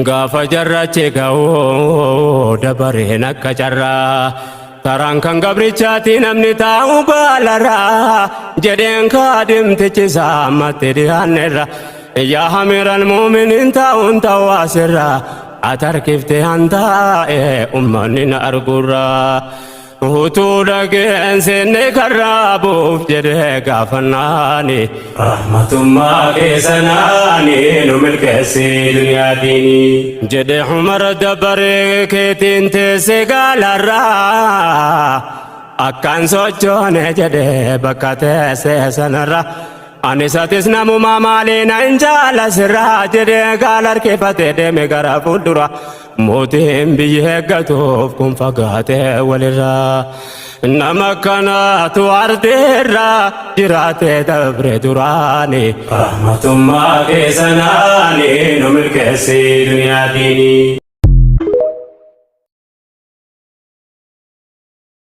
Gaafa jarrachi ga'uu dabareen akka carraa taraan kan gabrichaati namni taa'u baalarraa jedheen kaadimtichi saammatti dhiyaannerra yaa hamiral muuminiin taa'uun ta'u asirraa atarkifte hantaa'e ummanni na argurraa utuu dhageen seenne karraabuuf jedhee gaafannaani rahmatummaa keessanaani nu milkeessi duniyaatiin jedhe Umar dabaree keetiin teesse gaalarraa akkaan sochoone jedhe bakka teesse sanarra Anisatis namuma maaliina hin jaalasirraa jedhee gaala harkifatee deeme gara fuuldura mootiin biyya eeggatuuf kun fagaatee walirraa nama akkanaatu ardeerraa jiraatee dabre duraani rahmatummaa keessanaani nu milkeessi duniyaatiin.